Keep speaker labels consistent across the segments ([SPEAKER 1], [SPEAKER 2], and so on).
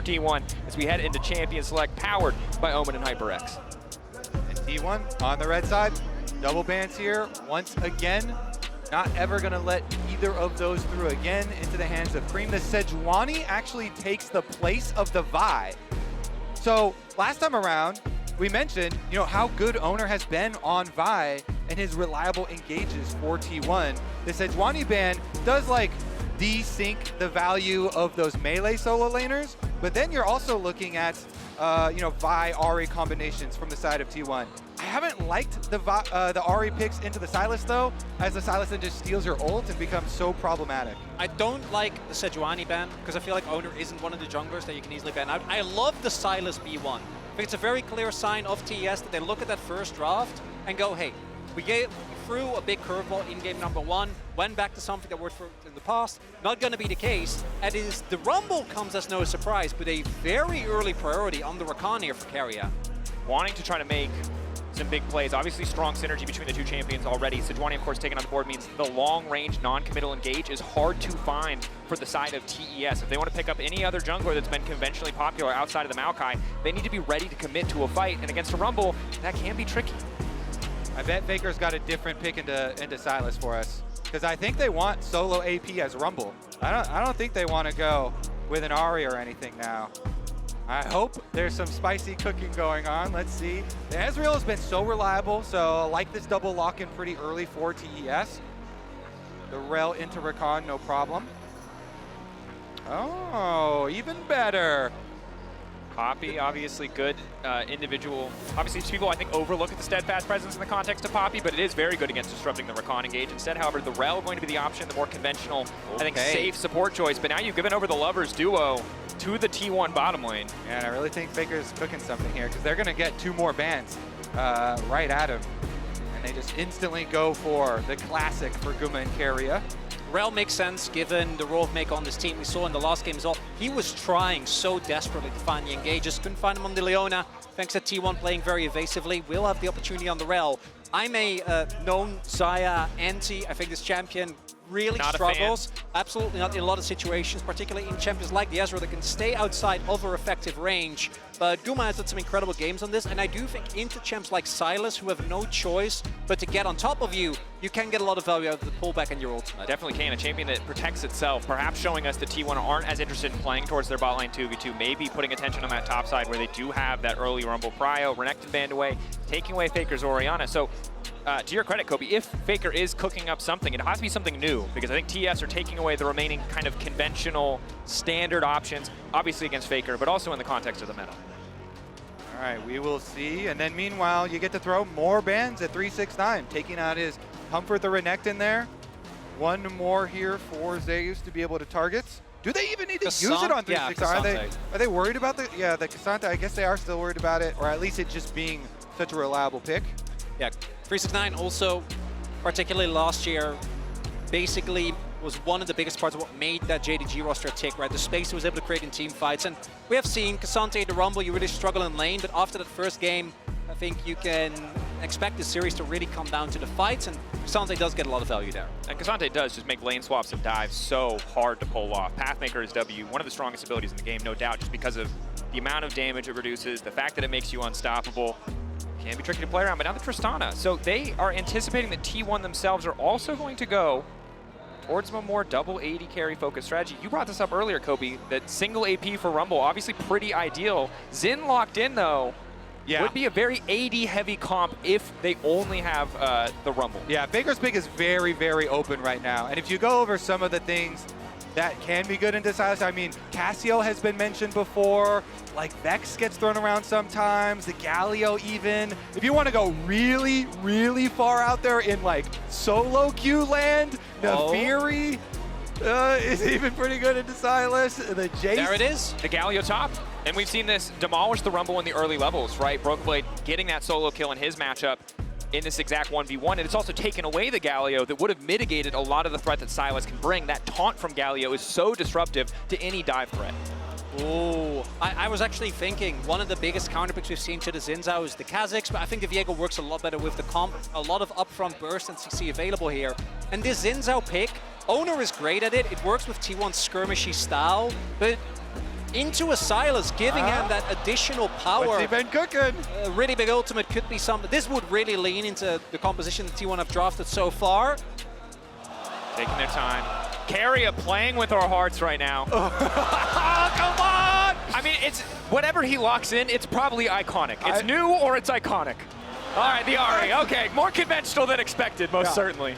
[SPEAKER 1] T1 as we head into Champion Select, powered by Omen and HyperX.
[SPEAKER 2] And T1 on the red side, double bans here once again. Not ever gonna let either of those through again into the hands of Cream. The Sejuani actually takes the place of the Vi. So last time around, we mentioned, how good Owner has been on Vi and his reliable engages for T1. The Sejuani ban does desync the value of those melee solo laners, but then you're also looking at, Vi Ahri combinations from the side of T1. I haven't liked the Ahri picks into the Sylas though, as the Sylas then just steals your ult and becomes so problematic.
[SPEAKER 3] I don't like the Sejuani ban because I feel like Owner isn't one of the junglers that you can easily ban out. I love the Sylas B1. I think it's a very clear sign of TES that they look at that first draft and go, hey, we threw a big curveball in game number 1, went back to something that worked for in the past. Not going to be the case. And the Rumble comes as no surprise, but a very early priority on the Rakan here for Keria.
[SPEAKER 1] Wanting to try to make some big plays. Obviously strong synergy between the two champions already. Sejuani, of course, taken on the board means the long-range, non-committal engage is hard to find for the side of TES. If they want to pick up any other jungler that's been conventionally popular outside of the Maokai, they need to be ready to commit to a fight. And against a Rumble, that can be tricky.
[SPEAKER 2] I bet Faker's got a different pick into Sylas for us, because I think they want solo AP as Rumble. I don't think they want to go with an Ahri or anything now. I hope there's some spicy cooking going on. Let's see. The Ezreal has been so reliable, so I like this double lock-in pretty early for TES. The Rel into Rakan, no problem. Oh, even better.
[SPEAKER 1] Poppy, obviously good individual. Obviously, people, I think, overlook at the steadfast presence in the context of Poppy, but it is very good against disrupting the Rakan engage. Instead, however, the Rel going to be the option, the more conventional, I think, safe support choice. But now you've given over the Lovers duo to the T1 bottom lane.
[SPEAKER 2] Yeah, and I really think Faker's cooking something here, because they're going to get 2 more bans right at him. And they just instantly go for the classic for Guma and Keria.
[SPEAKER 3] Rel makes sense given the role of Make on this team. We saw in the last game as well, he was trying so desperately to find the engages, couldn't find him on the Leona. Thanks to T1 playing very evasively, we'll have the opportunity on the Rel. I'm a known Xayah anti. I think this champion really struggles. Absolutely not in a lot of situations, particularly in champions like the Ezreal that can stay outside of her effective range. But Guma has had some incredible games on this, and I do think into champs like Sylas, who have no choice but to get on top of you, you can get a lot of value out of the pullback and your ultimate.
[SPEAKER 1] Definitely can. A champion that protects itself, perhaps showing us that T1 aren't as interested in playing towards their bot lane 2v2, maybe putting attention on that top side where they do have that early Rumble prio, Renekton banned away, taking away Faker's Orianna. So to your credit, Kobe, if Faker is cooking up something, it has to be something new, because I think TS are taking away the remaining kind of conventional standard options, obviously against Faker, but also in the context of the meta.
[SPEAKER 2] All right, we will see. And then meanwhile, you get to throw more bans at 369, taking out his Comfort the Renekton there. 1 more here for Zeus to be able to target. Do they even need to use it on 369?
[SPEAKER 3] Yeah,
[SPEAKER 2] are they worried about the Cassandra? I guess they are still worried about it, or at least it just being such a reliable pick.
[SPEAKER 3] Yeah, 369 also, particularly last year, basically was one of the biggest parts of what made that JDG roster tick, right? The space he was able to create in team fights. And we have seen Cassandra the Rumble, you really struggle in lane, but after that first game, I think you can expect the series to really come down to the fights, and Cassandra does get a lot of value there.
[SPEAKER 1] And Cassandra does just make lane swaps and dives so hard to pull off. Pathmaker is W, one of the strongest abilities in the game, no doubt, just because of the amount of damage it reduces, the fact that it makes you unstoppable. Can be tricky to play around, but now the Tristana. So they are anticipating that T1 themselves are also going to go towards a more double AD carry focused strategy. You brought this up earlier, Kobe, that single AP for Rumble, obviously pretty ideal. Xin locked in though, would be a very AD heavy comp if they only have the Rumble.
[SPEAKER 2] Yeah, Faker's pick is very, very open right now. And if you go over some of the things that can be good into Sylas, I mean, Cassio has been mentioned before, like Vex gets thrown around sometimes, the Galio even. If you want to go really, really far out there in like solo queue land, Nafiri is even pretty good into Sylas. The Jace.
[SPEAKER 3] There it is.
[SPEAKER 1] The Galio top. And we've seen this demolish the Rumble in the early levels, right? Brokenblade getting that solo kill in his matchup in this exact 1v1, and it's also taken away the Galio that would have mitigated a lot of the threat that Sylas can bring. That taunt from Galio is so disruptive to any dive threat.
[SPEAKER 3] Oh, I was actually thinking one of the biggest counterpicks we've seen to the Xin Zhao is the Kha'Zix, but I think the Viego works a lot better with the comp. A lot of upfront burst and CC available here. And this Xin Zhao pick, Owner is great at it. It works with T1's skirmishy style, but into a Silas, giving him that additional power.
[SPEAKER 2] What's he been cooking?
[SPEAKER 3] A really big ultimate could be something. This would really lean into the composition that T1 have drafted so far.
[SPEAKER 1] Taking their time. Carrier playing with our hearts right now.
[SPEAKER 2] Oh, come on!
[SPEAKER 1] I mean, it's whatever he locks in, it's probably iconic. It's new or it's iconic. All right, the Ari. Okay, more conventional than expected, most certainly.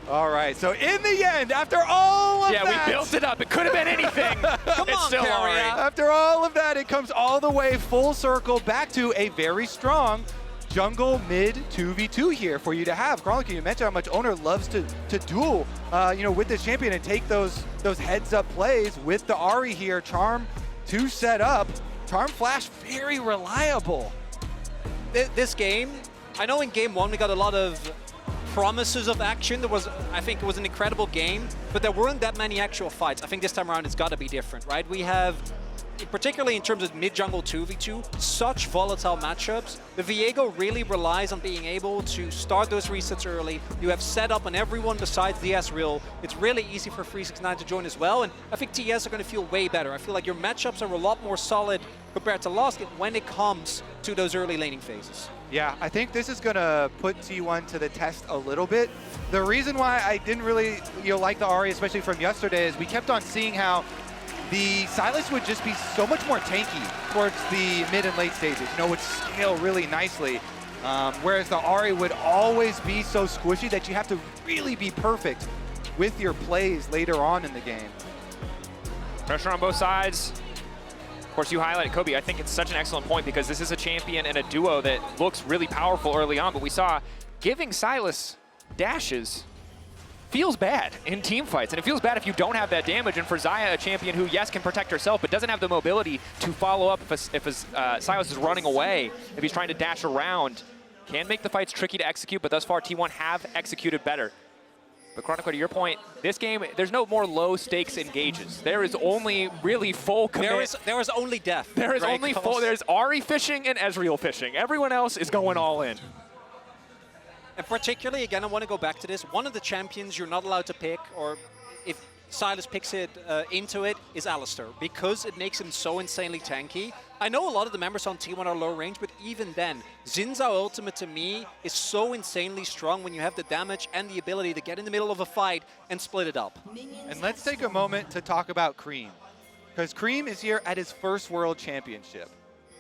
[SPEAKER 2] All right, so in the end, after all of that...
[SPEAKER 1] Yeah, we built it up. It could have been anything.
[SPEAKER 3] Come
[SPEAKER 1] it's
[SPEAKER 3] on,
[SPEAKER 1] still
[SPEAKER 3] Carrier.
[SPEAKER 1] Ari.
[SPEAKER 2] After all of that, it comes all the way full circle back to a very strong jungle mid 2v2 here for you to have. Chronicle, you mentioned how much Owner loves to duel, with this champion and take those heads-up plays with the Ari here. Charm to set up. Charm Flash, very reliable.
[SPEAKER 3] This game, I know in game one we got a lot of promises of action. I think it was an incredible game, but there weren't that many actual fights. I think this time around it's got to be different, right? We have, particularly in terms of mid-jungle 2v2, such volatile matchups. The Viego really relies on being able to start those resets early. You have setup on everyone besides the Ezreal. It's really easy for 369 to join as well, and I think TES are going to feel way better. I feel like your matchups are a lot more solid compared to last game when it comes to those early laning phases.
[SPEAKER 2] Yeah, I think this is going to put T1 to the test a little bit. The reason why I didn't really like the Ari, especially from yesterday, is we kept on seeing how the Silas would just be so much more tanky towards the mid and late stages. Would scale really nicely. Whereas the Ari would always be so squishy that you have to really be perfect with your plays later on in the game.
[SPEAKER 1] Pressure on both sides. Of course, you highlighted Kobe. I think it's such an excellent point because this is a champion and a duo that looks really powerful early on, but we saw giving Silas dashes feels bad in team fights, and it feels bad if you don't have that damage. And for Xayah, a champion who, yes, can protect herself, but doesn't have the mobility to follow up if Silas is running away, if he's trying to dash around, can make the fights tricky to execute, but thus far T1 have executed better. But Chronicle, to your point, this game, there's no more low-stakes engages. There is only really full commit.
[SPEAKER 3] There is only death.
[SPEAKER 1] There is only full. There's Ari fishing and Ezreal fishing. Everyone else is going all in.
[SPEAKER 3] And particularly, again, I want to go back to this. One of the champions you're not allowed to pick, or if Silas picks it into it, is Alistar, because it makes him so insanely tanky. I know a lot of the members on T1 are low range, but even then, Xin Zhao Ultimate to me is so insanely strong when you have the damage and the ability to get in the middle of a fight and split it up.
[SPEAKER 2] And let's take a moment to talk about Cream, because Cream is here at his first World Championship.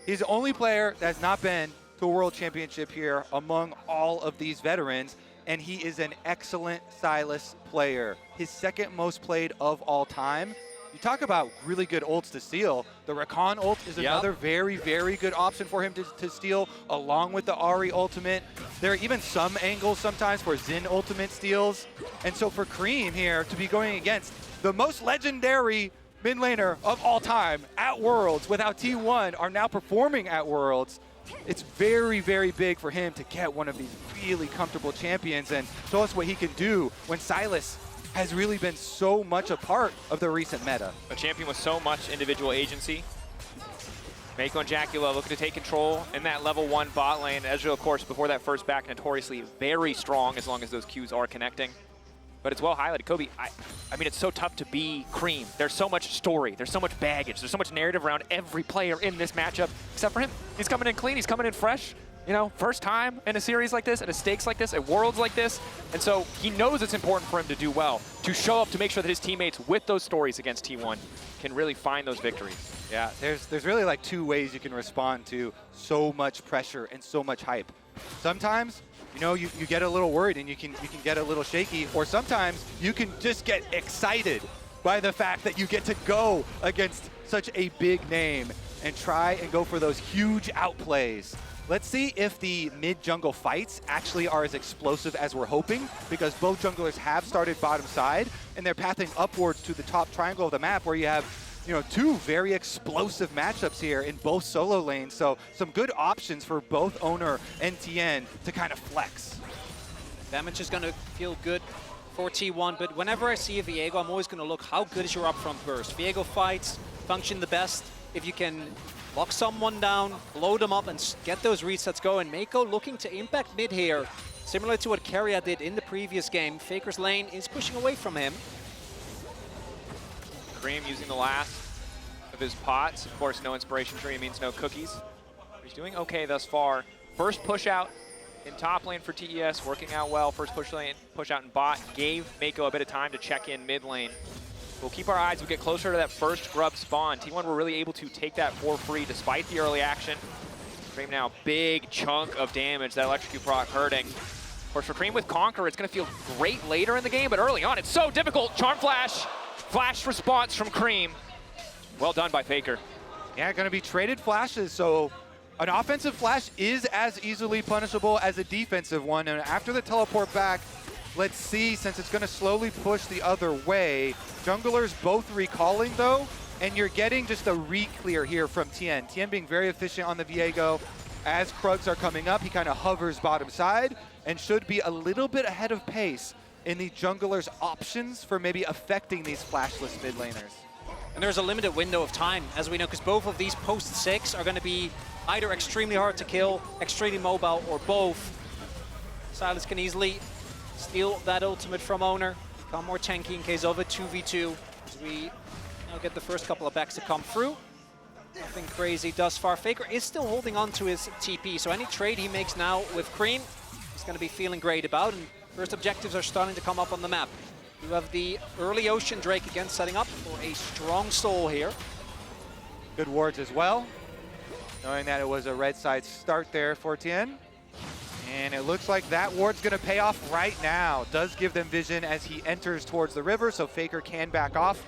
[SPEAKER 2] He's the only player that's not been to a World Championship here among all of these veterans, and he is an excellent Silas player. His second most played of all time. You talk about really good ults to steal. The Rakan ult is another very, very good option for him to steal, along with the Ari ultimate. There are even some angles sometimes for Xin ultimate steals. And so for Cream here to be going against the most legendary mid laner of all time at Worlds, with how T1 are now performing at Worlds, it's very, very big for him to get one of these really comfortable champions and show us what he can do when Silas has really been so much a part of the recent meta.
[SPEAKER 1] A champion with so much individual agency. Mako and Jacula looking to take control in that level 1 bot lane. Ezreal, of course, before that first back, notoriously very strong as long as those Qs are connecting. But it's well highlighted. Kobe, I mean, it's so tough to be Cream. There's so much story. There's so much baggage. There's so much narrative around every player in this matchup, except for him. He's coming in clean. He's coming in fresh. First time in a series like this, at a stakes like this, at Worlds like this. And so he knows it's important for him to do well, to show up, to make sure that his teammates with those stories against T1 can really find those victories.
[SPEAKER 2] Yeah, there's really like two ways you can respond to so much pressure and so much hype. Sometimes, you get a little worried and you can get a little shaky, or sometimes you can just get excited by the fact that you get to go against such a big name and try and go for those huge outplays. Let's see if the mid-jungle fights actually are as explosive as we're hoping, because both junglers have started bottom side, and they're pathing upwards to the top triangle of the map where you have, two very explosive matchups here in both solo lanes. So some good options for both Owner and TN to kind of flex.
[SPEAKER 3] Damage is going to feel good for T1, but whenever I see a Viego, I'm always going to look, how good is your upfront burst? Viego fights function the best if you can lock someone down, blow them up, and get those resets going. Mako looking to impact mid here, similar to what Keria did in the previous game. Faker's lane is pushing away from him.
[SPEAKER 1] Cream using the last of his pots. Of course, no inspiration tree means no cookies. He's doing okay thus far. First push out in top lane for TES, working out well. First push out in bot gave Mako a bit of time to check in mid lane. We'll keep our eyes, we get closer to that first grub spawn. T1 were really able to take that for free despite the early action. Cream now, big chunk of damage, that electrocute proc hurting. Of course, for Cream with Conquer, it's gonna feel great later in the game, but early on, it's so difficult. Charm Flash, flash response from Cream. Well done by Faker.
[SPEAKER 2] Yeah, gonna be traded flashes, so an offensive flash is as easily punishable as a defensive one, and after the teleport back, let's see, since it's gonna slowly push the other way. Junglers both recalling though, and you're getting just a re-clear here from Tien. Tien being very efficient on the Viego. As Krugs are coming up, he kind of hovers bottom side and should be a little bit ahead of pace in the junglers' options for maybe affecting these flashless mid laners.
[SPEAKER 3] And there's a limited window of time, as we know, because both of these post-6 are going to be either extremely hard to kill, extremely mobile, or both. Silas can easily steal that ultimate from Owner, become more tanky in case of a 2v2, as we now get the first couple of backs to come through. Nothing crazy thus far. Faker is still holding on to his TP, so any trade he makes now with Cream, he's going to be feeling great about, and first objectives are starting to come up on the map. You have the early Ocean Drake again setting up for a strong soul here.
[SPEAKER 2] Good wards as well, knowing that it was a red side start there for Tien. And it looks like that ward's gonna pay off right now. Does give them vision as he enters towards the river, so Faker can back off.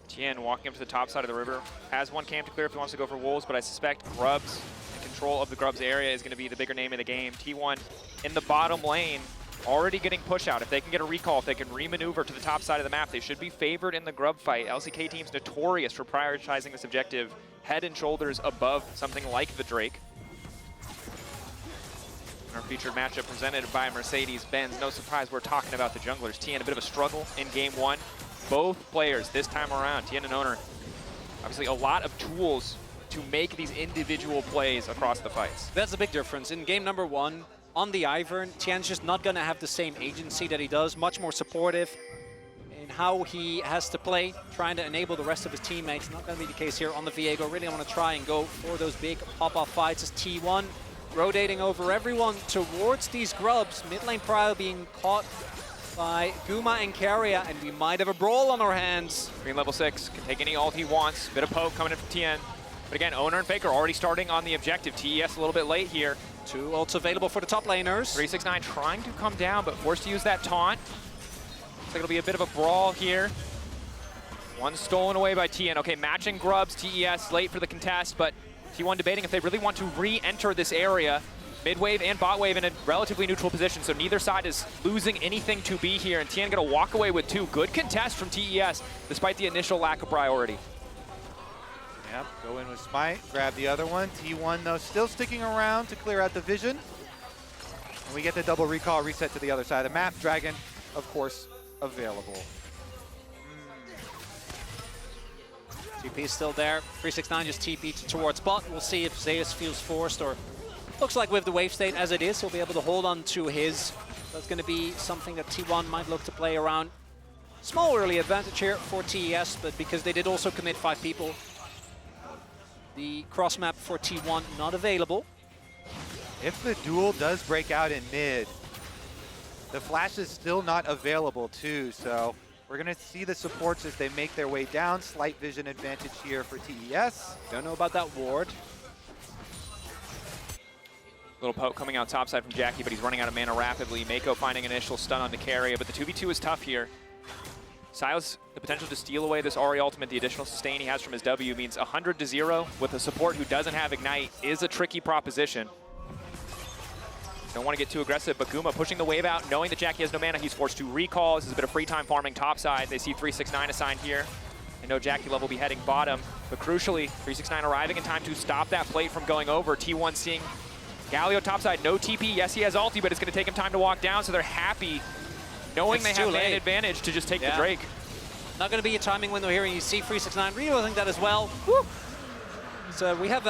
[SPEAKER 1] Tien walking up to the top side of the river. Has one camp to clear if he wants to go for wolves, but I suspect Grubs and control of the Grubs area is gonna be the bigger name in the game. T1 in the bottom lane, already getting push out. If they can get a recall, if they can remaneuver to the top side of the map, they should be favored in the Grub fight. LCK team's notorious for prioritizing this objective head and shoulders above something like the Drake. Our featured matchup presented by Mercedes-Benz. No surprise we're talking about the junglers. Tien a bit of a struggle in game one. Both players this time around, Tien and Owner, obviously a lot of tools to make these individual plays across the fights.
[SPEAKER 3] That's a big difference. In game number one, on the Ivern, Tien's just not going to have the same agency that he does, much more supportive in how he has to play, trying to enable the rest of his teammates. Not going to be the case here on the Viego. Really want to try and go for those big pop-off fights as T1 rotating over everyone towards these Grubs. Mid lane Prio being caught by Guma and Keria, and we might have a brawl on our hands.
[SPEAKER 1] Green level 6 can take any ult he wants. Bit of poke coming in from Tien. But again, Owner and Faker already starting on the objective. TES a little bit late here.
[SPEAKER 3] 2 ults available for the top laners.
[SPEAKER 1] 369 trying to come down, but forced to use that taunt. Looks like it'll be a bit of a brawl here. One stolen away by Tien. Okay, matching Grubs, TES late for the contest, but T1 debating if they really want to re-enter this area. Mid wave and bot wave in a relatively neutral position, so neither side is losing anything to be here, and Tien gonna walk away with 2. Good contest from TES, despite the initial lack of priority.
[SPEAKER 2] Yep, go in with Smite, grab the other one. T1 though still sticking around to clear out the vision. And we get the double recall reset to the other side of the map. Dragon, of course, available.
[SPEAKER 3] TP is still there. 369 just TP towards bot. We'll see if Zeus feels forced, or looks like with the wave state as it is, he'll be able to hold on to his. That's going to be something that T1 might look to play around. Small early advantage here for TES, but because they did also commit 5 people, the cross map for T1 not available.
[SPEAKER 2] If the duel does break out in mid, the flash is still not available too, so we're gonna see the supports as they make their way down. Slight vision advantage here for TES.
[SPEAKER 3] Don't know about that ward.
[SPEAKER 1] Little poke coming out topside from Jackie, but he's running out of mana rapidly. Mako finding initial stun on the carrier, but the 2v2 is tough here. Silas, the potential to steal away this Ahri ultimate, the additional sustain he has from his W means 100-0 with a support who doesn't have Ignite is a tricky proposition. Don't want to get too aggressive, but Guma pushing the wave out, knowing that Jackie has no mana, he's forced to recall. This is a bit of free time farming topside. They see 369 assigned here. They know Jackie level will be heading bottom, but crucially, 369 arriving in time to stop that plate from going over. T1 seeing Galio topside, no TP. Yes, he has ulti, but it's going to take him time to walk down, so they're happy knowing they have an advantage to just take the Drake.
[SPEAKER 3] Not going to be a timing window here, and you see 369 realizing that as well. Woo! So we have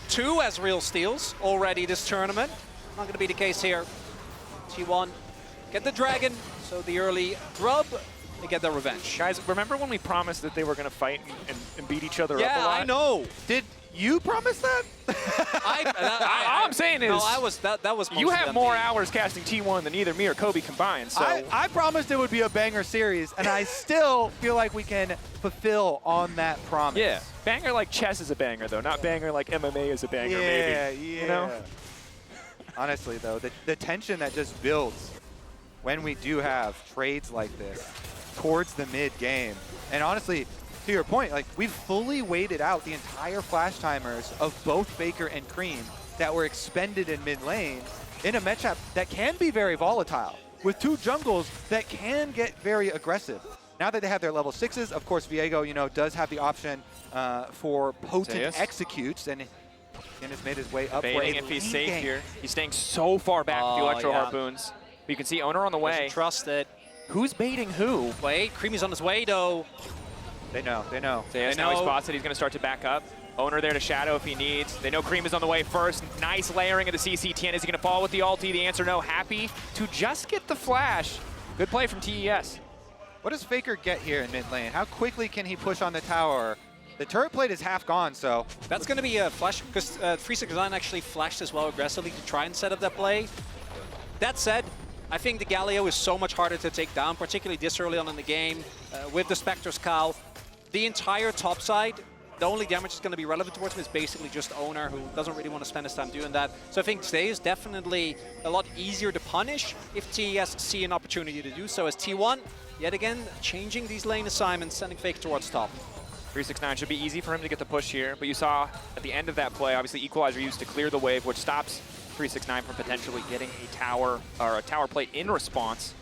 [SPEAKER 3] 2 Ezreal steals already this tournament. Not going to be the case here. T1 get the dragon, so the early grub they get their revenge.
[SPEAKER 1] Guys, remember when we promised that they were going to fight and beat each other up a
[SPEAKER 3] Yeah,
[SPEAKER 1] lot?
[SPEAKER 3] I know.
[SPEAKER 2] Did you promise that?
[SPEAKER 1] All I'm saying is,
[SPEAKER 3] no, that was
[SPEAKER 1] you
[SPEAKER 3] mostly
[SPEAKER 1] have
[SPEAKER 3] on
[SPEAKER 1] more
[SPEAKER 3] me.
[SPEAKER 1] hours casting T1 than either me or Kobe combined. So
[SPEAKER 2] I promised it would be a banger series, and I still feel like we can fulfill on that promise.
[SPEAKER 1] yeah, banger like chess is a banger though, not banger like MMA is a banger. Maybe.
[SPEAKER 2] Yeah.
[SPEAKER 1] You know?
[SPEAKER 2] Honestly, though, the tension that just builds when we do have trades like this towards the mid game, and honestly, to your point, like we've fully waited out the entire flash timers of both Faker and Cream that were expended in mid lane in a matchup that can be very volatile with two jungles that can get very aggressive. Now that they have their level 6s, of course, Viego, does have the option for potent
[SPEAKER 1] TES.
[SPEAKER 2] executes, and he has made his way up for
[SPEAKER 1] Baiting
[SPEAKER 2] a
[SPEAKER 1] if he's
[SPEAKER 2] lead
[SPEAKER 1] safe
[SPEAKER 2] gank.
[SPEAKER 1] here. He's staying so far back with the
[SPEAKER 3] Oh,
[SPEAKER 1] Electro
[SPEAKER 3] yeah.
[SPEAKER 1] Harpoons. But you can see Owner on the way.
[SPEAKER 3] Doesn't trust it.
[SPEAKER 1] Who's baiting who?
[SPEAKER 3] Wait, Creamy's on his way though.
[SPEAKER 2] They know.
[SPEAKER 1] TES
[SPEAKER 3] They
[SPEAKER 1] now he
[SPEAKER 3] know.
[SPEAKER 1] spots that he's going to start to back up. Owner there to shadow if he needs. They know Cream is on the way first. Nice layering of the CC10. Is he going to fall with the ulti? The answer no. Happy to just get the flash. Good play from TES.
[SPEAKER 2] What does Faker get here in mid lane? How quickly can he push on the tower? The turret plate is half gone, so
[SPEAKER 3] That's going to be a flash, because 369 actually flashed as well aggressively to try and set up that play. That said, I think the Galio is so much harder to take down, particularly this early on in the game, with the Spectre's Cowl. The entire top side, the only damage that's going to be relevant towards him is basically just Owner, who doesn't really want to spend his time doing that. So I think today is definitely a lot easier to punish if TES see an opportunity to do so, as T1, yet again, changing these lane assignments, sending Fake towards top.
[SPEAKER 1] 369 should be easy for him to get the push here, but you saw at the end of that play, obviously Equalizer used to clear the wave, which stops 369 from potentially getting a tower or a tower plate in response.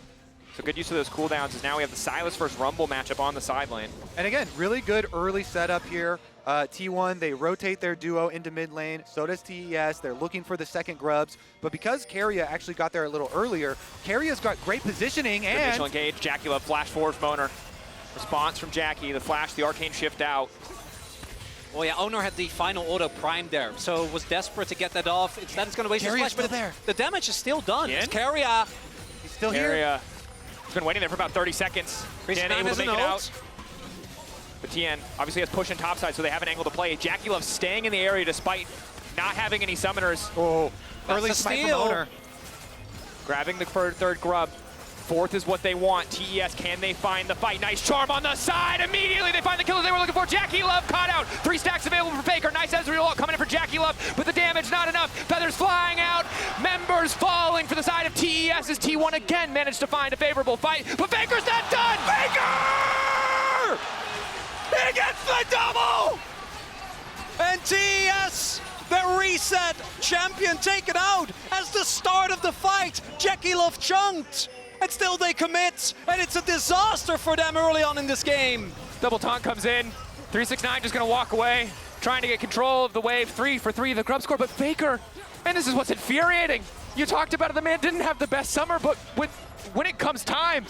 [SPEAKER 1] So good use of those cooldowns as now we have the Sylas versus Rumble matchup on the side lane.
[SPEAKER 2] And again, really good early setup here. T1, they rotate their duo into mid lane. So does TES. They're looking for the second grubs. But because Keria actually got there a little earlier, Keria's got great positioning
[SPEAKER 1] Good initial
[SPEAKER 2] and
[SPEAKER 1] engage. Jackie Love flash forward from Owner. Response from Jackie. The flash, the arcane shift out.
[SPEAKER 3] Oh yeah, Owner had the final auto primed there, so was desperate to get that off. Instead, it's going to waste his
[SPEAKER 2] Keiria's
[SPEAKER 3] flash, but
[SPEAKER 2] still there.
[SPEAKER 3] the damage is still done.
[SPEAKER 1] Yen?
[SPEAKER 3] It's Keria.
[SPEAKER 2] he's still here.
[SPEAKER 1] Area. He's been waiting there for about 30 seconds. Tien able to make it out. But Tien obviously has push in topside, so they have an angle to play. Jackie Love staying in the area despite not having any summoners.
[SPEAKER 2] Oh,
[SPEAKER 3] That's
[SPEAKER 2] early
[SPEAKER 3] a
[SPEAKER 2] smite from
[SPEAKER 3] steal.
[SPEAKER 2] Owner.
[SPEAKER 1] Grabbing the third grub. Fourth is what they want. TES, can they find the fight? Nice charm on the side. Immediately they find the killer they were looking for. Jackie Love caught out. 3 stacks available for Faker. Nice Ezreal ult coming in for Jackie Love, but the damage not enough. Feathers flying out. Members falling for the side of TES as T1 again managed to find a favorable fight, but Faker's not done. Faker! He gets the double!
[SPEAKER 3] And TES, the reset champion, taken out as the start of the fight. Jackie Love chunked, and still they commit, and it's a disaster for them early on in this game.
[SPEAKER 1] Double taunt comes in. 369 just gonna walk away, trying to get control of the wave. 3 for 3 the grub score, but Faker, and this is what's infuriating. You talked about it, the man didn't have the best summer, but when it comes time,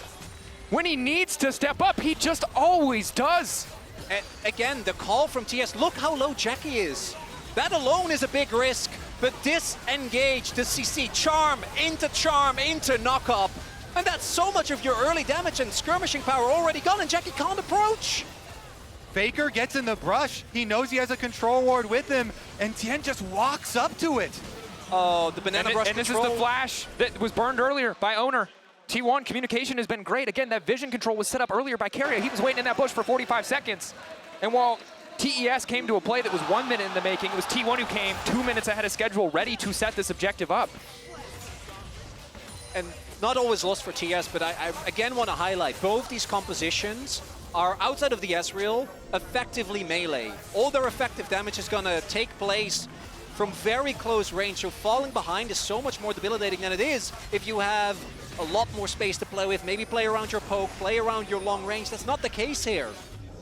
[SPEAKER 1] when he needs to step up, he just always does.
[SPEAKER 3] And again, the call from TS, look how low Jackie is. That alone is a big risk, but disengage the CC, charm into knock up. And that's so much of your early damage and skirmishing power already gone, and Jackie can't approach.
[SPEAKER 2] Faker gets in the brush. He knows he has a control ward with him, and Tien just walks up to it.
[SPEAKER 3] Oh, the banana brush
[SPEAKER 1] And this is
[SPEAKER 3] control.
[SPEAKER 1] the flash that was burned earlier by Owner. T1 communication has been great. Again, that vision control was set up earlier by Keria. He was waiting in that bush for 45 seconds. And while TES came to a play that was 1 minute in the making, it was T1 who came 2 minutes ahead of schedule, ready to set this objective up.
[SPEAKER 3] And not always lost for TS, but I again want to highlight both these compositions are outside of the Ezreal, effectively melee. All their effective damage is going to take place from very close range, so falling behind is so much more debilitating than it is if you have a lot more space to play with, maybe play around your poke, play around your long range. That's not the case here.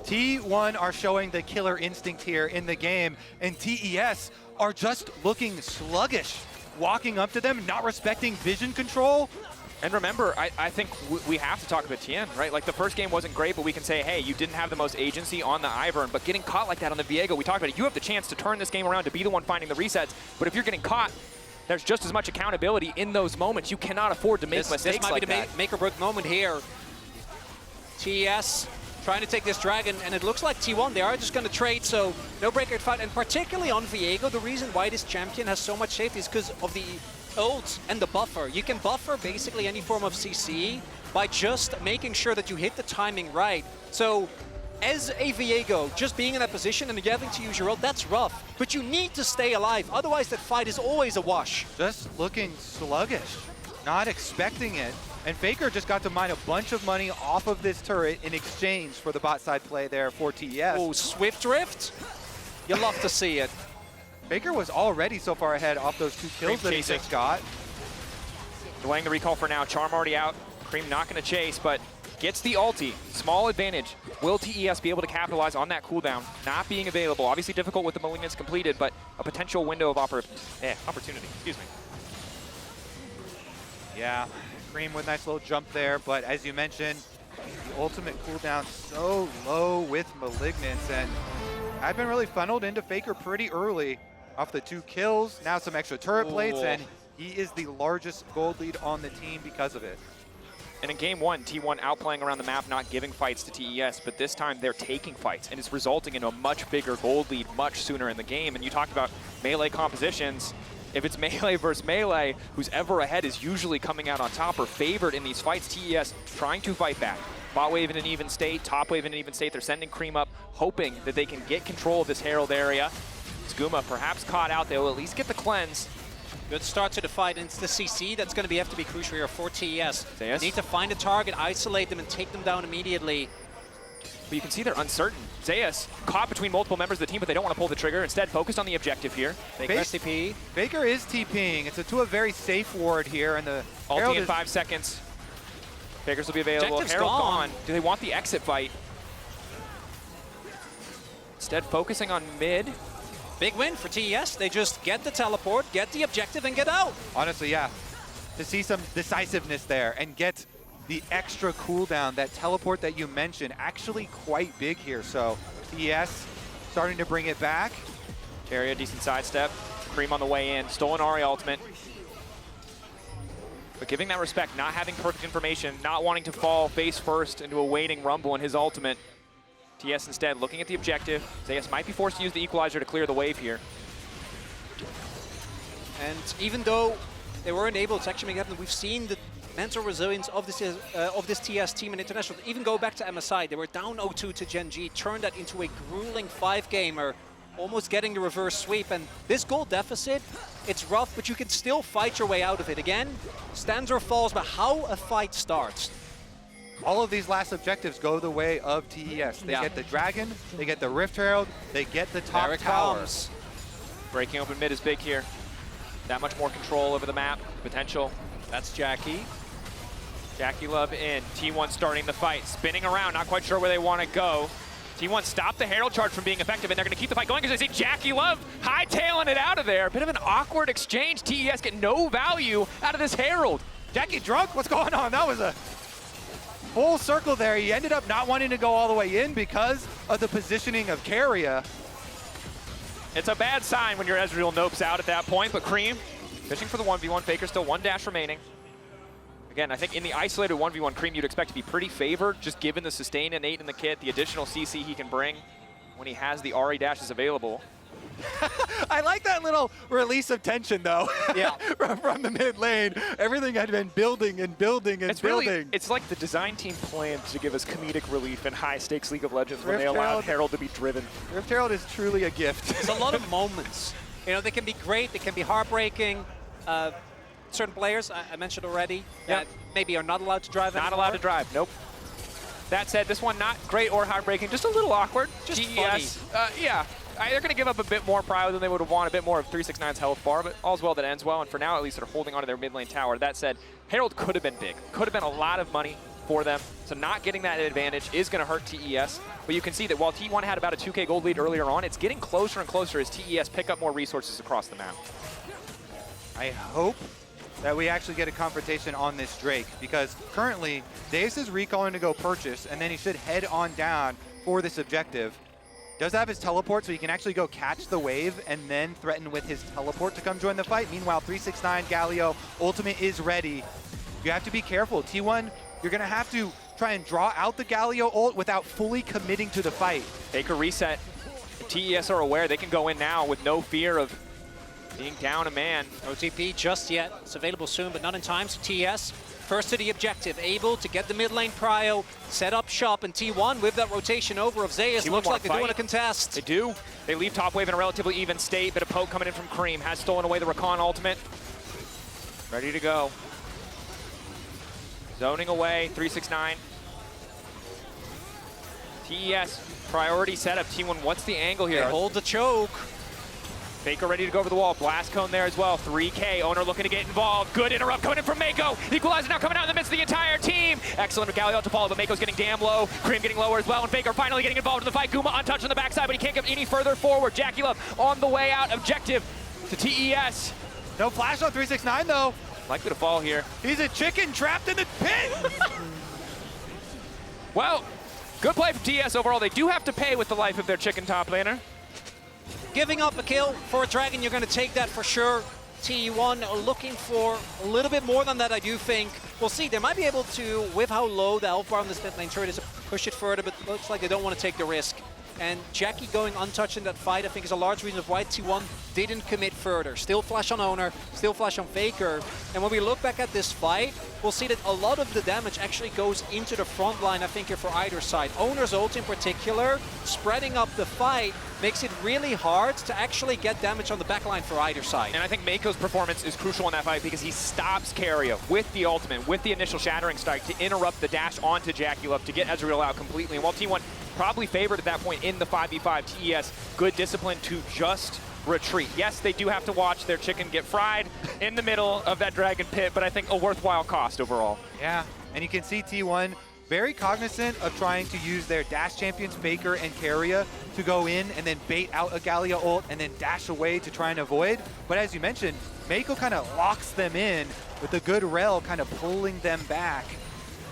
[SPEAKER 2] T1 are showing the killer instinct here in the game, and TES are just looking sluggish, walking up to them, not respecting vision control.
[SPEAKER 1] And remember, I think we have to talk about Tien, right? Like, the first game wasn't great, but we can say, hey, you didn't have the most agency on the Ivern, but getting caught like that on the Viego, we talked about it. You have the chance to turn this game around, to be the one finding the resets, but if you're getting caught, there's just as much accountability in those moments. You cannot afford to make mistakes
[SPEAKER 3] This might
[SPEAKER 1] like
[SPEAKER 3] be the
[SPEAKER 1] that.
[SPEAKER 3] make or break moment here. TES trying to take this dragon, and it looks like T1, they are just going to trade, so no breakout fight. And particularly on Viego, the reason why this champion has so much safety is because of the ult and the buffer. You can buffer basically any form of CC by just making sure that you hit the timing right. So as a Viego, just being in that position and having to use your ult, that's rough. But you need to stay alive, otherwise that fight is always a wash.
[SPEAKER 2] Just looking sluggish, not expecting it. And Faker just got to mine a bunch of money off of this turret in exchange for the bot side play there for TES.
[SPEAKER 3] Oh, Swift Drift? You love to see it.
[SPEAKER 2] Faker was already so far ahead off those 2 kills that he just got.
[SPEAKER 1] Delaying the recall for now. Charm already out. Cream not going to chase, but gets the ulti. Small advantage. Will TES be able to capitalize on that cooldown not being available? Obviously difficult with the Malignance completed, but a potential window of opportunity. Excuse me.
[SPEAKER 2] Yeah, Cream with a nice little jump there, but as you mentioned, the ultimate cooldown so low with Malignance, and I've been really funneled into Faker pretty early off the 2 kills, now some extra turret plates, and he is the largest gold lead on the team because of it.
[SPEAKER 1] And in game 1, T1 outplaying around the map, not giving fights to TES, but this time they're taking fights, and it's resulting in a much bigger gold lead much sooner in the game. And you talked about melee compositions. If it's melee versus melee, who's ever ahead is usually coming out on top or favored in these fights. TES trying to fight back. Bot wave in an even state, top wave in an even state. They're sending Cream up, hoping that they can get control of this Herald area. Skooma perhaps caught out. They'll at least get the cleanse.
[SPEAKER 3] Good start to the fight, and it's the CC that's going to have to be crucial here for TES.
[SPEAKER 1] Zayas.
[SPEAKER 3] Need to find a target, isolate them, and take them down immediately.
[SPEAKER 1] But you can see they're uncertain. Zayas caught between multiple members of the team, but they don't want to pull the trigger. Instead, focused on the objective here.
[SPEAKER 3] TP.
[SPEAKER 2] Faker is TPing. It's to a very safe ward here, and the
[SPEAKER 1] ulti in 5 seconds. Fakers will be available.
[SPEAKER 3] Objective's
[SPEAKER 1] Herald
[SPEAKER 3] gone.
[SPEAKER 1] Do they want the exit fight? Instead, focusing on mid.
[SPEAKER 3] Big win for TES. They just get the teleport, get the objective, and get out.
[SPEAKER 2] Honestly, yeah. To see some decisiveness there and get the extra cooldown, that teleport that you mentioned, actually quite big here. So TES starting to bring it back.
[SPEAKER 1] Area, decent sidestep. Cream on the way in. Stolen Ahri ultimate. But giving that respect, not having perfect information, not wanting to fall face first into a waiting Rumble in his ultimate. TES instead looking at the objective. Zayas might be forced to use the equalizer to clear the wave here.
[SPEAKER 3] And even though they weren't able to actually make it happen, we've seen the mental resilience of this TES team in International. Even go back to MSI, they were down 0-2 to Gen G, turned that into a grueling 5-gamer, almost getting the reverse sweep. And this goal deficit, it's rough, but you can still fight your way out of it. Again, stands or falls, but how a fight starts.
[SPEAKER 2] All of these last objectives go the way of TES. They get the Dragon, they get the Rift Herald, they get the top tower.
[SPEAKER 3] Comes.
[SPEAKER 1] Breaking open mid is big here. That much more control over the map, potential.
[SPEAKER 3] That's Jackie.
[SPEAKER 1] Jackie Love in. T1 starting the fight, spinning around, not quite sure where they want to go. T1 stopped the Herald charge from being effective, and they're going to keep the fight going because they see Jackie Love hightailing it out of there. Bit of an awkward exchange. TES get no value out of this Herald.
[SPEAKER 2] Jackie drunk? What's going on? That was a full circle there. He ended up not wanting to go all the way in because of the positioning of Keria.
[SPEAKER 1] It's a bad sign when your Ezreal nopes out at that point, but Cream fishing for the 1v1. Faker still 1 dash remaining. Again, I think in the isolated 1v1, Cream you'd expect to be pretty favored, just given the sustain innate in the kit, the additional CC he can bring when he has the Ahri dashes available.
[SPEAKER 2] I like that little release of tension, though.
[SPEAKER 3] Yeah.
[SPEAKER 2] from the mid lane. Everything had been building and building and building.
[SPEAKER 1] It's like the design team planned to give us comedic relief in high-stakes League of Legends when
[SPEAKER 2] Rift
[SPEAKER 1] they allowed
[SPEAKER 2] Herald.
[SPEAKER 1] Herald to be driven.
[SPEAKER 2] Rift Herald is truly a gift.
[SPEAKER 3] There's a lot of moments. You know, they can be great, they can be heartbreaking. Certain players, I mentioned already, that maybe are not allowed to drive anymore.
[SPEAKER 1] Not allowed to drive, nope. That said, this one not great or heartbreaking, just a little awkward.
[SPEAKER 3] Just
[SPEAKER 1] TES, yeah. They're going to give up a bit more prio than they would have wanted, a bit more of 369's health bar, but all's well that ends well, and for now at least they're holding on to their mid lane tower. That said, Herald could have been big, could have been a lot of money for them, so not getting that advantage is going to hurt TES, but you can see that while T1 had about a 2K gold lead earlier on, it's getting closer and closer as TES pick up more resources across the map.
[SPEAKER 2] I hope that we actually get a confrontation on this Drake, because currently Deus is recalling to go purchase, and then he should head on down for this objective. Does have his teleport, so he can actually go catch the wave and then threaten with his teleport to come join the fight. Meanwhile, 369 Galio ultimate is ready. You have to be careful. T1, you're going to have to try and draw out the Galio ult without fully committing to the fight.
[SPEAKER 1] Faker reset. The TES are aware they can go in now with no fear of being down a man.
[SPEAKER 3] No TP just yet. It's available soon, but not in time. So TES, first to the objective, able to get the mid lane prio, set up shop, and T1 with that rotation over of Zeus. Looks like they're doing a contest.
[SPEAKER 1] They do. They leave top wave in a relatively even state. Bit of poke coming in from Cream. Has stolen away the Rakan ultimate. Ready to go. Zoning away, 369. TES, priority setup. T1, what's the angle here?
[SPEAKER 3] They hold the choke.
[SPEAKER 1] Faker ready to go over the wall. Blast cone there as well. 3K. Owner looking to get involved. Good interrupt coming in from Mako. Equalizer now coming out in the midst of the entire team. Excellent Galio to follow, but Mako's getting damn low. Cream getting lower as well, and Faker finally getting involved in the fight. Guma untouched on the backside, but he can't get any further forward. Jackie Love on the way out. Objective to TES.
[SPEAKER 2] No flash on 369 though.
[SPEAKER 1] Likely to fall here.
[SPEAKER 2] He's a chicken trapped in the pit.
[SPEAKER 1] Well, good play from TES overall. They do have to pay with the life of their chicken top laner.
[SPEAKER 3] Giving up a kill for a Dragon, you're going to take that for sure. T1 looking for a little bit more than that, I do think. We'll see, they might be able to, with how low the health bar on this mid lane turret is, push it further, but looks like they don't want to take the risk. And Jackie going untouched in that fight, I think, is a large reason of why T1 didn't commit further. Still flash on Owner, still flash on Faker. And when we look back at this fight, we'll see that a lot of the damage actually goes into the front line, I think, here for either side. Owner's ult in particular, spreading up the fight, makes it really hard to actually get damage on the back line for either side.
[SPEAKER 1] And I think Mako's performance is crucial in that fight because he stops Keria with the ultimate, with the initial Shattering Strike to interrupt the dash onto Jackie Love to get Ezreal out completely. And while T1 probably favored at that point in the 5v5, TES, good discipline to just retreat. Yes, they do have to watch their chicken get fried in the middle of that Dragon Pit, but I think a worthwhile cost overall.
[SPEAKER 2] Yeah, and you can see T1 very cognizant of trying to use their dash champions, Faker and Keria, to go in and then bait out a Galio ult and then dash away to try and avoid. But as you mentioned, Mako kind of locks them in with a good rel kind of pulling them back.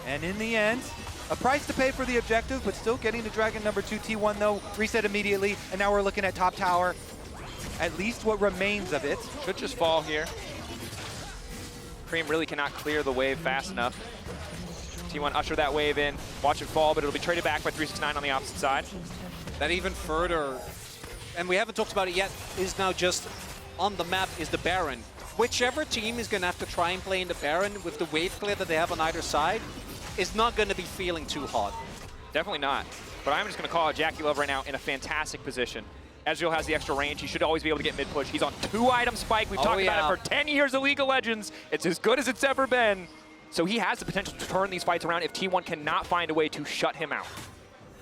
[SPEAKER 2] And in the end, a price to pay for the objective, but still getting to Dragon number 2. T1 though, reset immediately, and now we're looking at top tower. At least what remains of it.
[SPEAKER 1] Should just fall here. Cream really cannot clear the wave fast enough. T1 usher that wave in, watch it fall, but it'll be traded back by 369 on the opposite side.
[SPEAKER 3] That even further, and we haven't talked about it yet, is now just on the map is the Baron. Whichever team is going to have to try and play in the Baron with the wave clear that they have on either side is not going to be feeling too hot.
[SPEAKER 1] Definitely not. But I'm just going to call out Jackie Love right now in a fantastic position. Ezreal has the extra range. He should always be able to get mid-push. He's on 2-item spike. We've talked about it for 10 years of League of Legends. It's as good as it's ever been. So he has the potential to turn these fights around if T1 cannot find a way to shut him out.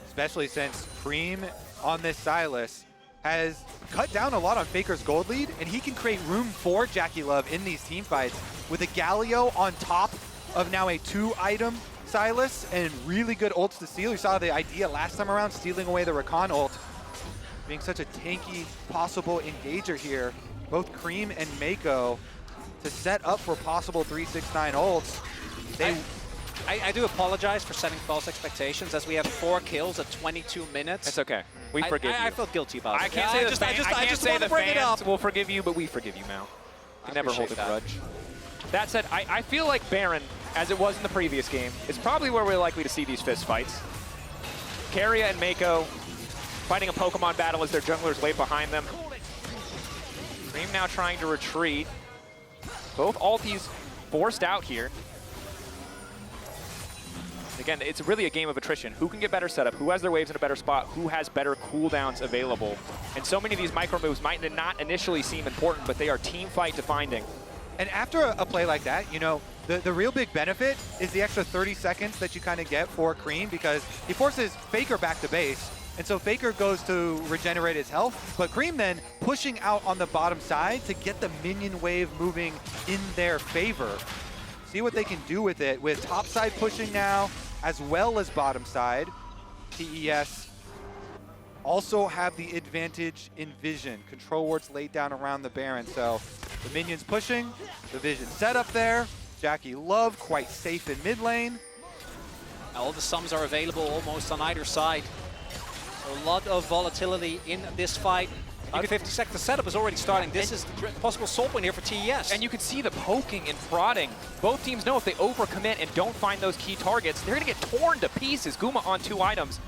[SPEAKER 2] Especially since Cream on this Sylas has cut down a lot on Faker's gold lead, and he can create room for Jackie Love in these team fights with a Galio on top of now a 2-item Sylas and really good ults to steal. You saw the idea last time around, stealing away the Rakan ult. Being such a tanky possible engager here, both Cream and Mako to set up for possible 369 ults.
[SPEAKER 3] I do apologize for setting false expectations as we have 4 kills at 22 minutes.
[SPEAKER 1] It's okay. We forgive you.
[SPEAKER 3] I felt guilty about it.
[SPEAKER 1] I can't say the fans. I can't say the fans will forgive you, but we forgive you, Mal. Can never hold a grudge. That said, I feel like Baron, as it was in the previous game, is probably where we're likely to see these fist fights. Keria and Mako fighting a Pokemon battle as their junglers wait behind them. Cream now trying to retreat. Both ultis forced out here. Again, it's really a game of attrition. Who can get better setup? Who has their waves in a better spot? Who has better cooldowns available? And so many of these micro moves might not initially seem important, but they are team fight defining.
[SPEAKER 2] And after a play like that, you know, the real big benefit is the extra 30 seconds that you kind of get for Cream because he forces Faker back to base. And so Faker goes to regenerate his health, but Cream then pushing out on the bottom side to get the minion wave moving in their favor. See what they can do with it, with top side pushing now, as well as bottom side. TES also have the advantage in vision. Control wards laid down around the Baron, so the minions pushing, the vision set up there. Jackie Love quite safe in mid lane.
[SPEAKER 3] All the sums are available almost on either side. A lot of volatility in this fight. Maybe 50 seconds. The setup is already starting. This is the possible soul point here for TES.
[SPEAKER 1] And you can see the poking and prodding. Both teams know if they overcommit and don't find those key targets, they're going to get torn to pieces. Guma on 2 items.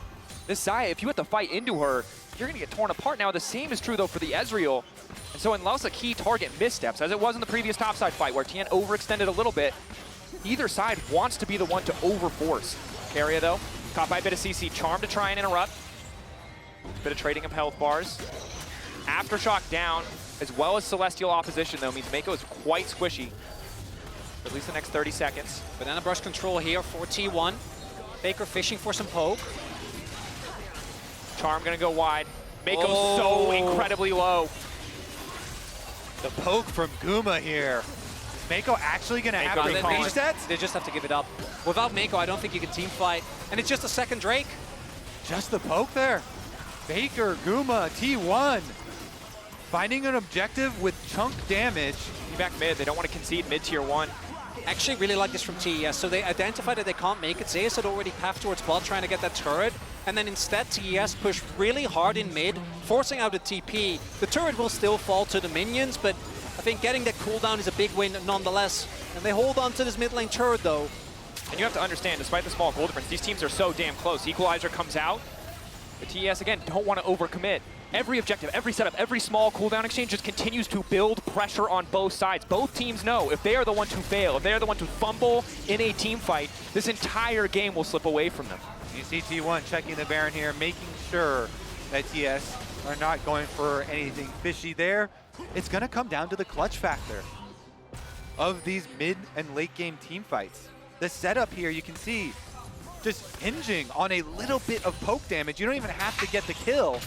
[SPEAKER 1] This Xayah, if you have to fight into her, you're going to get torn apart. Now, the same is true, though, for the Ezreal. And so unless a key target missteps, as it was in the previous topside fight where TN overextended a little bit, either side wants to be the one to overforce. Keria, though, caught by a bit of CC. Charm to try and interrupt. Bit of trading of health bars. Aftershock down, as well as Celestial opposition, though, means Mako is quite squishy for at least the next 30 seconds.
[SPEAKER 3] Banana brush control here for T1. Faker fishing for some poke.
[SPEAKER 1] Charm gonna go wide. Mako's so incredibly low.
[SPEAKER 2] The poke from Guma here. Mako actually gonna have to reset?
[SPEAKER 3] They just have to give it up. Without Mako, I don't think you can team fight. And it's just a second Drake.
[SPEAKER 2] Just the poke there. Faker, Guma, T1. Finding an objective with chunk damage.
[SPEAKER 1] Back mid, they don't want to concede mid-tier 1.
[SPEAKER 3] Actually really like this from TES. So they identified that they can't make it. Zeus had already path towards bot trying to get that turret. And then instead TES pushed really hard in mid, forcing out a TP. The turret will still fall to the minions, but I think getting that cooldown is a big win nonetheless. And they hold on to this mid lane turret though.
[SPEAKER 1] And you have to understand, despite the small goal difference, these teams are so damn close. Equalizer comes out. The TES, again, don't want to overcommit. Every objective, every setup, every small cooldown exchange just continues to build pressure on both sides. Both teams know if they are the one to fail, if they are the one to fumble in a team fight, this entire game will slip away from them.
[SPEAKER 2] You see T1 checking the Baron here, making sure that TS are not going for anything fishy there. It's going to come down to the clutch factor of these mid and late game team fights. The setup here, you can see, just hinging on a little bit of poke damage. You don't even have to get the kill.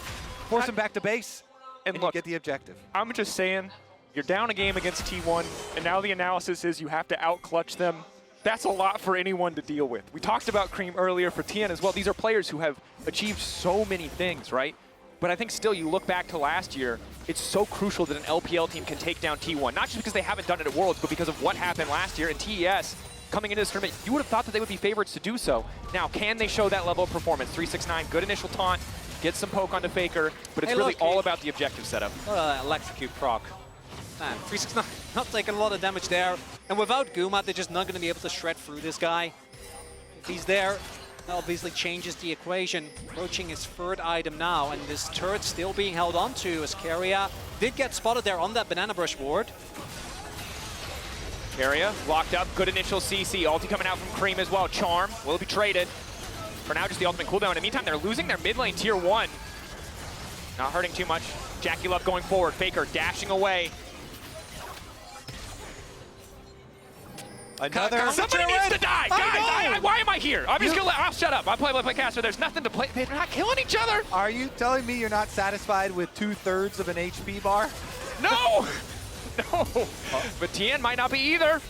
[SPEAKER 2] Force them back to base, and look, you get the objective.
[SPEAKER 1] I'm just saying, you're down a game against T1, and now the analysis is you have to out-clutch them. That's a lot for anyone to deal with. We talked about Cream earlier for TN as well. These are players who have achieved so many things, right? But I think still, you look back to last year, it's so crucial that an LPL team can take down T1, not just because they haven't done it at Worlds, but because of what happened last year in TES. Coming into this tournament, you would have thought that they would be favorites to do so. Now, can they show that level of performance? 369, good initial taunt, get some poke onto Faker, but it's really all about the objective setup.
[SPEAKER 3] Electrocute proc. Man, 369 not taking a lot of damage there. And without Guma, they're just not going to be able to shred through this guy. If he's there, that obviously changes the equation. Approaching his 3rd item now, and this turret still being held onto as Keria did get spotted there on that Banana Brush ward.
[SPEAKER 1] Keria locked up, good initial CC. Ulti coming out from Cream as well. Charm will be traded. For now, just the ultimate cooldown. In the meantime, they're losing their mid lane tier 1. Not hurting too much. Jackie Love going forward. Faker dashing away.
[SPEAKER 2] Another.
[SPEAKER 1] Somebody needs to die, guys. Why am I here? I'm just gonna I'll shut up. I'm play caster. There's nothing to play. They're not killing each other.
[SPEAKER 2] Are you telling me you're not satisfied with 2/3 of an HP bar?
[SPEAKER 1] No. No. But TN might not be either.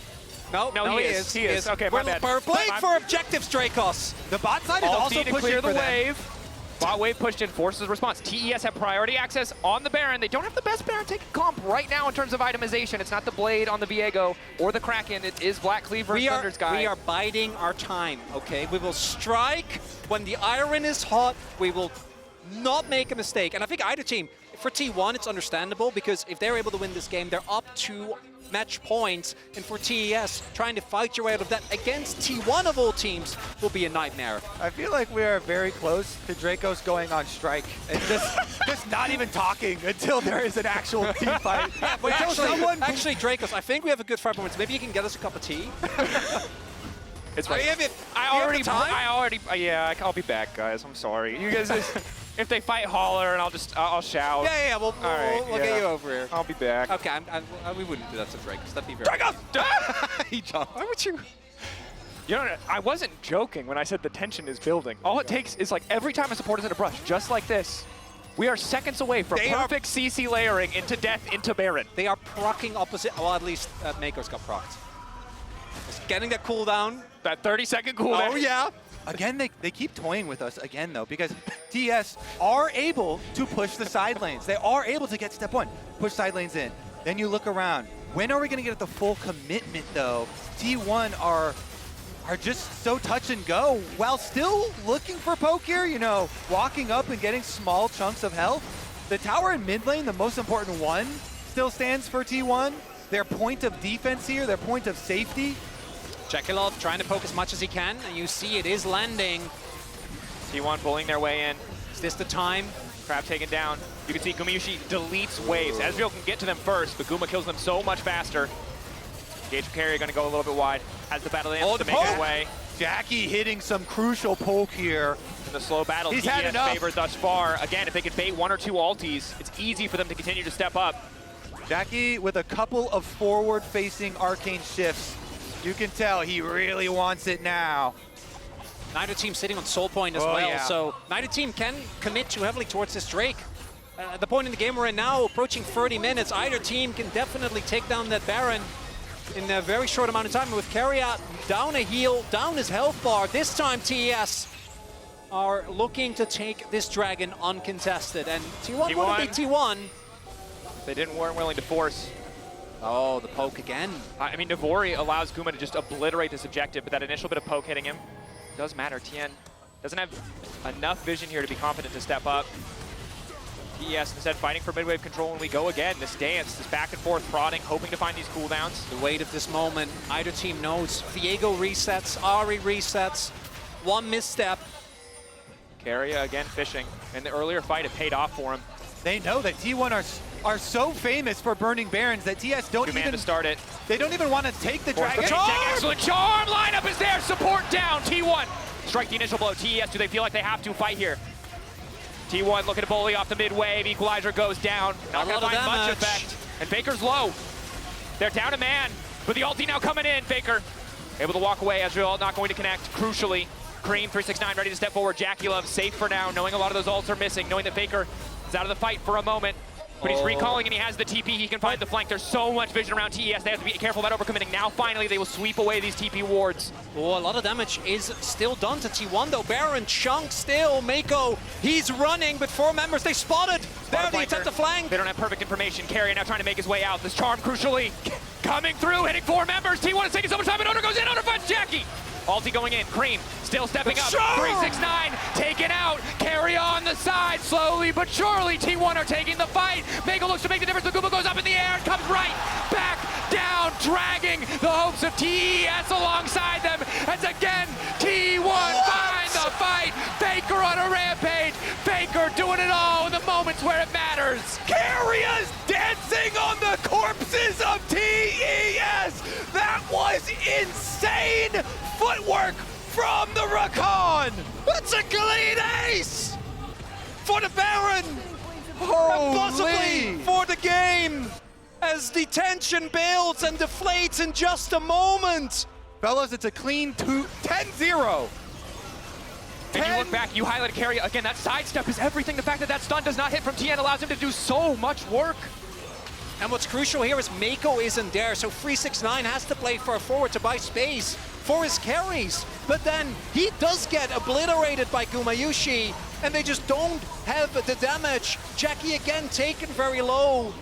[SPEAKER 3] No,
[SPEAKER 1] he is. He is. Okay, my bad.
[SPEAKER 3] We're playing for objectives, Dracos.
[SPEAKER 2] The bot side is also
[SPEAKER 1] to
[SPEAKER 2] pushing
[SPEAKER 1] clear
[SPEAKER 2] for
[SPEAKER 1] the
[SPEAKER 2] them.
[SPEAKER 1] wave. Bot wave pushed in, forces response. TES have priority access on the Baron. They don't have the best Baron taking comp right now in terms of itemization. It's not the Blade on the Viego or the Kraken. It is Black Cleaver and Thunder's guy.
[SPEAKER 3] We are biding our time, okay? We will strike when the iron is hot. We will not make a mistake. And I think either team, for T1, it's understandable because if they're able to win this game, they're up 2 match points. And for TES, trying to fight your way out of that against T1 of all teams will be a nightmare.
[SPEAKER 2] I feel like we are very close to Dracos going on strike and just not even talking until there is an actual team fight.
[SPEAKER 3] Actually, Dracos, I think we have a good 5 minutes. Maybe you can get us a cup of tea.
[SPEAKER 1] It's right. I'll be back, guys. I'm sorry. You guys, if they fight, holler, and I'll shout.
[SPEAKER 3] Yeah, we'll get you over here.
[SPEAKER 1] I'll be back.
[SPEAKER 3] Okay, we wouldn't do that to Drake, because that'd be very...
[SPEAKER 1] Dracos!
[SPEAKER 2] He jumped.
[SPEAKER 1] Why would you? You know, I wasn't joking when I said the tension is building. All it takes is like every time a supporter's in a brush, just like this, we are seconds away from perfect CC layering into death into Baron.
[SPEAKER 3] They are proccing opposite. Well, at least Mako's got procced. Just getting that cooldown.
[SPEAKER 1] That 30-second cooldown.
[SPEAKER 3] Oh, yeah.
[SPEAKER 2] Again, they keep toying with us again, though, because TS are able to push the side lanes. They are able to get step 1, push side lanes in. Then you look around. When are we going to get the full commitment, though? T1 are just so touch and go while still looking for poke here, you know, walking up and getting small chunks of health. The tower in mid lane, the most important one, still stands for T1. Their point of defense here, their point of safety.
[SPEAKER 3] Jekyllov trying to poke as much as he can, and you see it is landing.
[SPEAKER 1] T1 pulling their way in.
[SPEAKER 3] Is this the time?
[SPEAKER 1] Crab taken down. You can see Gumayushi deletes waves. Ezreal can get to them first, but Guma kills them so much faster. Gage carry going to go a little bit wide. Has the battle dance to make it away.
[SPEAKER 2] Jackie hitting some crucial poke here.
[SPEAKER 1] In the slow battle,
[SPEAKER 2] He's had
[SPEAKER 1] TES
[SPEAKER 2] enough.
[SPEAKER 1] favored thus far. Again, if they could bait 1 or 2 ultis, it's easy for them to continue to step up.
[SPEAKER 2] Jackie with a couple of forward-facing arcane shifts. You can tell he really wants it now.
[SPEAKER 3] Neither team sitting on soul point as
[SPEAKER 2] Oh,
[SPEAKER 3] well,
[SPEAKER 2] yeah.
[SPEAKER 3] so neither team can commit too heavily towards this Drake. At the point in the game we're in now, approaching 30 minutes, either team can definitely take down that Baron in a very short amount of time. With Carriot down a heal, down his health bar, this time TES are looking to take this dragon uncontested. And T1 want to be T1.
[SPEAKER 1] They weren't willing to force.
[SPEAKER 3] Oh, the poke again.
[SPEAKER 1] I mean, Navori allows Guma to just obliterate this objective, but that initial bit of poke hitting him does matter. Tien doesn't have enough vision here to be confident to step up. TES instead fighting for mid-wave control, and we go again. This dance, this back and forth prodding, hoping to find these cooldowns.
[SPEAKER 3] The weight of this moment, either team knows. Viego resets, Ari resets, one misstep.
[SPEAKER 1] Carrier again fishing. In the earlier fight, it paid off for him.
[SPEAKER 2] They know that T1 are so famous for burning Barons that TS don't
[SPEAKER 1] Good man
[SPEAKER 2] even
[SPEAKER 1] to start it.
[SPEAKER 2] They don't even want to take the
[SPEAKER 1] Force
[SPEAKER 2] dragon.
[SPEAKER 1] the check, excellent charm! Lineup is there, support down, T1. Strike the initial blow, TES, do they feel like they have to fight here? T1 looking to bully off the mid-wave, Equalizer goes down. Not gonna find much effect. And Faker's low. They're down a man, but the ulti now coming in, Faker. Able to walk away, Ezreal not going to connect, crucially. Cream, 369, ready to step forward. Jackie Love safe for now, knowing a lot of those ults are missing, knowing that Faker is out of the fight for a moment. But he's recalling and he has the TP, he can find the flank. There's so much vision around TES, they have to be careful about overcommitting. Now finally they will sweep away these TP wards.
[SPEAKER 3] Oh, a lot of damage is still done to T1 though. Baron, Chunk still, Mako, he's running, but 4 members, they spotted. There the attempt to flank.
[SPEAKER 1] They don't have perfect information. Carrier now trying to make his way out. This charm crucially coming through, hitting 4 members. T1 is taking so much time, and Oner goes in, Oner finds Jackie. Ulti going in, Cream still stepping up, 369 taken out, Carry on the side, slowly but surely T1 are taking the fight. Mako looks to make the difference, the Guma goes up in the air and comes right back down, dragging the hopes of TES alongside them, as again, T1 find the fight, Faker on a rampage, Faker doing it all in the moments where it matters.
[SPEAKER 2] Carrier's dancing on the corpses of TES! That was insane footwork from the Rakan!
[SPEAKER 3] That's a clean ace for the Baron!
[SPEAKER 2] Holy!
[SPEAKER 3] Possibly for the game! As the tension builds and deflates in just a moment!
[SPEAKER 2] Fellas, it's a clean 10-0.
[SPEAKER 1] And you look back, you highlighted Carrier, again, that sidestep is everything. The fact that that stun does not hit from Tien allows him to do so much work.
[SPEAKER 3] And what's crucial here is Mako isn't there, so 369 has to play for a forward to buy space for his carries. But then he does get obliterated by Gumayushi, and they just don't have the damage. Jackie again taken very low.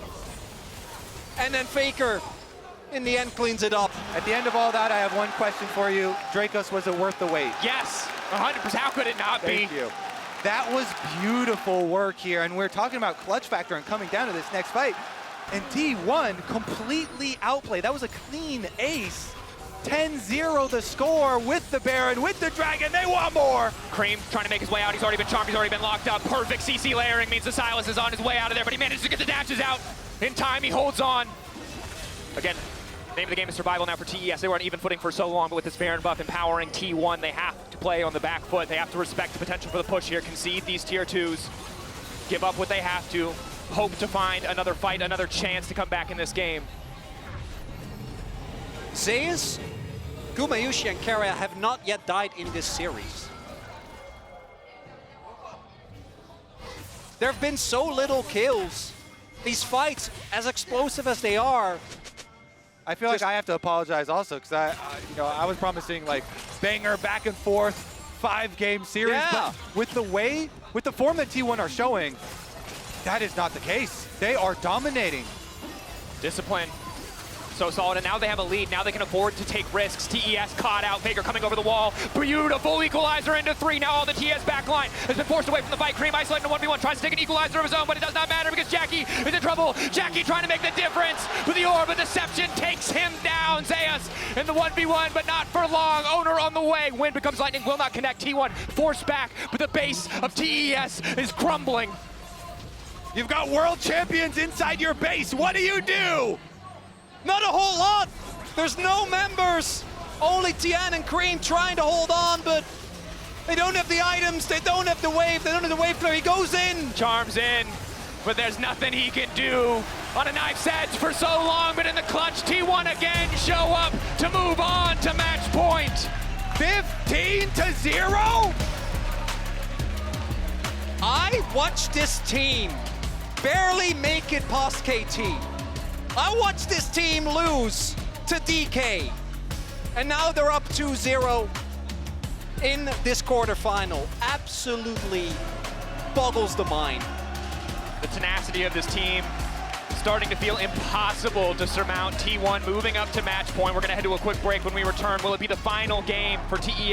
[SPEAKER 3] And then Faker, in the end, cleans it up.
[SPEAKER 2] At the end of all that, I have one question for you. Dracos, was it worth the wait?
[SPEAKER 1] Yes, 100%, how could it not be?
[SPEAKER 2] Thank you. That was beautiful work here, and we're talking about clutch factor and coming down to this next fight. And T1 completely outplayed. That was a clean ace. 10-0 the score with the Baron, with the Dragon. They want more.
[SPEAKER 1] Cream trying to make his way out. He's already been charmed. He's already been locked up. Perfect CC layering means the Silas is on his way out of there, but he manages to get the dashes out. In time, he holds on. Again, name of the game is survival now for TES. They were on even footing for so long, but with this Baron buff empowering T1, they have to play on the back foot. They have to respect the potential for the push here, concede these tier 2s, give up what they have to, hope to find another fight, another chance to come back in this game.
[SPEAKER 3] Zeus, Gumayushi, and Carrier have not yet died in this series. There have been so little kills. These fights, as explosive as they are,
[SPEAKER 2] I feel like I have to apologize also, because I was promising like banger back and forth 5-game series.
[SPEAKER 3] Yeah.
[SPEAKER 2] But with the form that T1 are showing, that is not the case. They are dominating.
[SPEAKER 1] Discipline. So solid, and now they have a lead. Now they can afford to take risks. TES caught out. Faker coming over the wall. Beautiful equalizer into 3. Now all the TES backline has been forced away from the fight. Cream isolating to 1v1. Tries to take an equalizer of his own, but it does not matter because Jackie is in trouble. Jackie trying to make the difference with the orb of deception. Takes him down. Zeus in the 1v1, but not for long. Owner on the way. Wind becomes lightning. Will not connect. T1 forced back, but the base of TES is crumbling.
[SPEAKER 4] You've got world champions inside your base. What do you do?
[SPEAKER 3] Not a whole lot. There's no members. Only Tian and Cream trying to hold on, but they don't have the items. They don't have the wave. They don't have the wave flare. He goes in.
[SPEAKER 1] Charms in, but there's nothing he can do on a knife's edge for so long. But in the clutch, T1 again show up to move on to match point.
[SPEAKER 4] 15-0?
[SPEAKER 3] I watched this team barely make it past KT. I watched this team lose to DK. And now they're up 2-0 in this quarterfinal. Absolutely boggles the mind.
[SPEAKER 1] The tenacity of this team starting to feel impossible to surmount. T1 moving up to match point. We're going to head to a quick break. When we return, will it be the final game for TES?